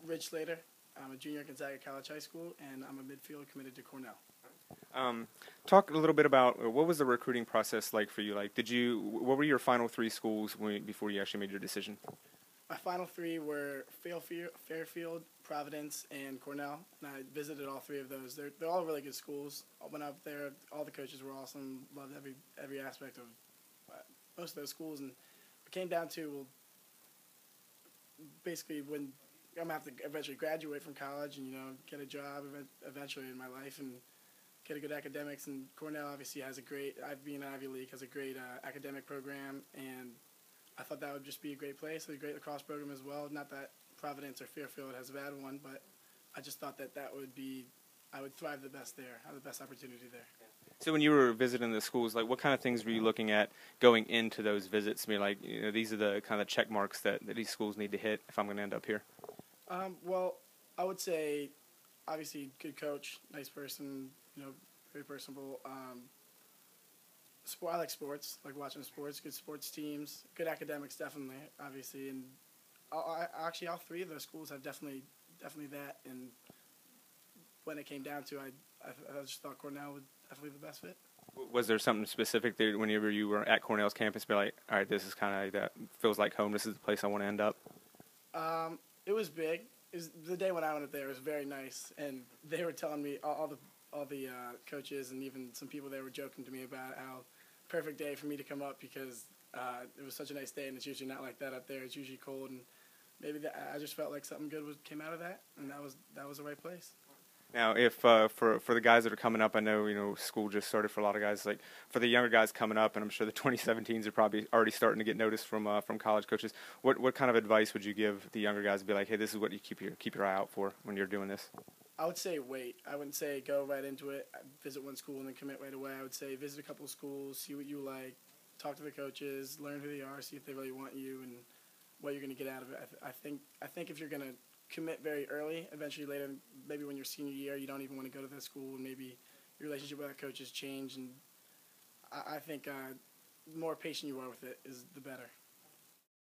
Ridge Slater. I'm a junior at Gonzaga College High School, and I'm a midfielder committed to Cornell. Talk a little bit about what was the recruiting process like for you? Like, what were your final three schools before you actually made your decision? My final three were Fairfield, Providence, and Cornell, and I visited all three of those. They're all really good schools. I went up there. All the coaches were awesome. Loved every aspect of most of those schools, and it came down to, well, basically when I'm gonna have to eventually graduate from college and get a job eventually in my life and get a good academics. And Cornell obviously has being an Ivy League, has a great academic program, and I thought that would just be a great place, a great lacrosse program as well. Not that Providence or Fairfield has a bad one, but I just thought that I would thrive the best there, have the best opportunity there. So when you were visiting the schools, like, what kind of things were you looking at going into those visits? I mean, like, these are the kind of check marks that these schools need to hit if I'm going to end up here. Well, I would say, obviously, good coach, nice person, very personable. I like sports, like watching sports, good sports teams, good academics, definitely, obviously. And actually, all three of those schools have definitely that. And when it came down to it, I just thought Cornell would definitely be the best fit. Was there something specific there whenever you were at Cornell's campus, be like, all right, this is kind of like that, feels like home, this is the place I want to end up? It was big. The day when I went up there, it was very nice, and they were telling me, all the coaches and even some people there were joking to me about how perfect day for me to come up because it was such a nice day, and it's usually not like that up there. It's usually cold, and maybe I just felt like something good came out of that, and that was the right place. Now, if for the guys that are coming up, I know school just started for a lot of guys. Like for the younger guys coming up, and I'm sure the 2017s are probably already starting to get noticed from college coaches. What kind of advice would you give the younger guys to be like, hey, this is what you keep your eye out for when you're doing this? I would say wait. I wouldn't say go right into it, visit one school and then commit right away. I would say visit a couple of schools, see what you like, talk to the coaches, learn who they are, see if they really want you and what you're going to get out of it. I think if you're going to commit very early, eventually later, maybe when you're senior year, you don't even want to go to the school, and maybe your relationship with that coach has changed. And I think the more patient you are with it is the better.